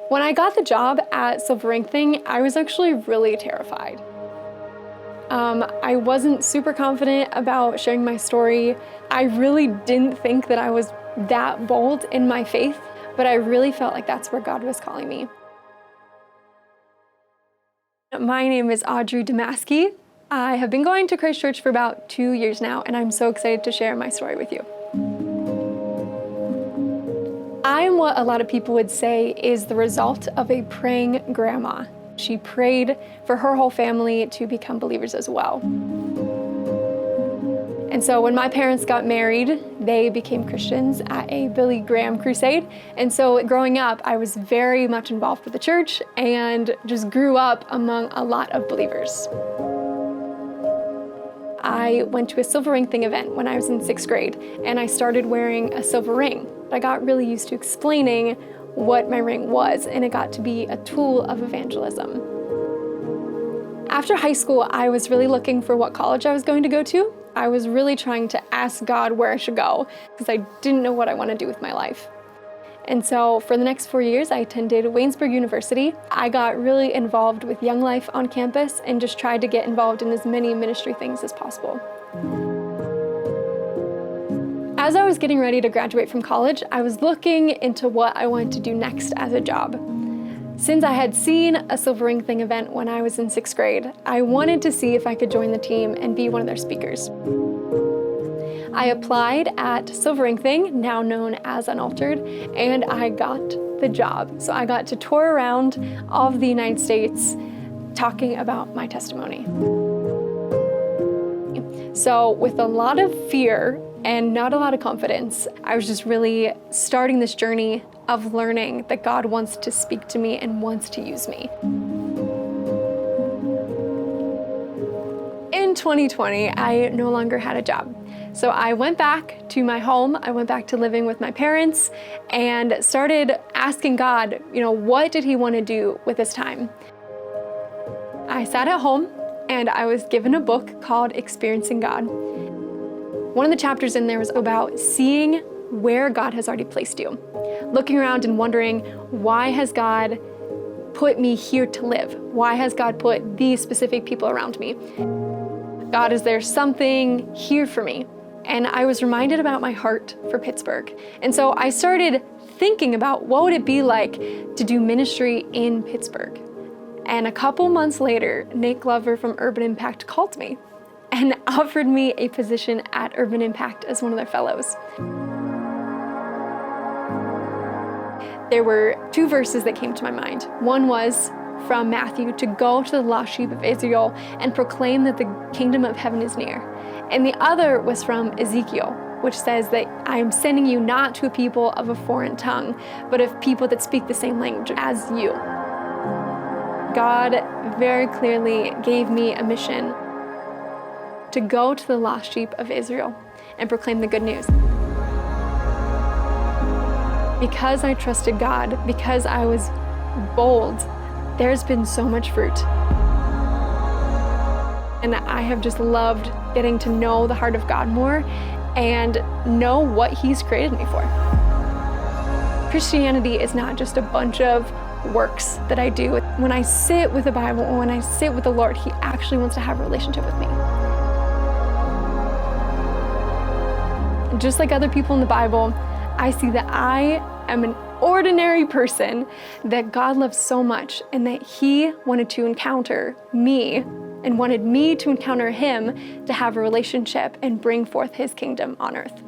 When I got the job at Silver Ink Thing, I was actually really terrified. I wasn't super confident about sharing my story. I really didn't think that I was that bold in my faith, but I really felt like that's where God was calling me. My name is Audrey Domasky. I have been going to Christ Church for about 2 years now, and I'm so excited to share my story with you. I'm what a lot of people would say is the result of a praying grandma. She prayed for her whole family to become believers as well. And so when my parents got married, they became Christians at a Billy Graham crusade. And so growing up, I was very much involved with the church and just grew up among a lot of believers. I went to a Silver Ring Thing event when I was in 6th grade, and I started wearing a silver ring. I got really used to explaining what my ring was, and it got to be a tool of evangelism. After high school, I was really looking for what college I was going to go to. I was really trying to ask God where I should go because I didn't know what I want to do with my life. And so for the next 4 years, I attended Waynesburg University. I got really involved with Young Life on campus and just tried to get involved in as many ministry things as possible. As I was getting ready to graduate from college, I was looking into what I wanted to do next as a job. Since I had seen a Silver Ring Thing event when I was in 6th grade, I wanted to see if I could join the team and be one of their speakers. I applied at Silver Ring Thing, now known as Unaltered, and I got the job. So I got to tour around all of the United States talking about my testimony. So with a lot of fear and not a lot of confidence, I was just really starting this journey of learning that God wants to speak to me and wants to use me. In 2020, I no longer had a job. So I went back to my home, I went back to living with my parents and started asking God, what did He want to do with this time? I sat at home and I was given a book called Experiencing God. One of the chapters in there was about seeing where God has already placed you. Looking around and wondering, why has God put me here to live? Why has God put these specific people around me? God, is there something here for me? And I was reminded about my heart for Pittsburgh. And so I started thinking about what would it be like to do ministry in Pittsburgh. And a couple months later, Nate Glover from Urban Impact called me and offered me a position at Urban Impact as one of their fellows. There were 2 verses that came to my mind. One was from Matthew, to go to the lost sheep of Israel and proclaim that the kingdom of heaven is near. And the other was from Ezekiel, which says that I am sending you not to a people of a foreign tongue, but of people that speak the same language as you. God very clearly gave me a mission to go to the lost sheep of Israel and proclaim the good news. Because I trusted God, because I was bold, there's been so much fruit. And I have just loved getting to know the heart of God more and know what He's created me for. Christianity is not just a bunch of works that I do. When I sit with the Bible and when I sit with the Lord, He actually wants to have a relationship with me. Just like other people in the Bible, I see that I am an ordinary person that God loves so much and that He wanted to encounter me and wanted me to encounter Him to have a relationship and bring forth His kingdom on earth.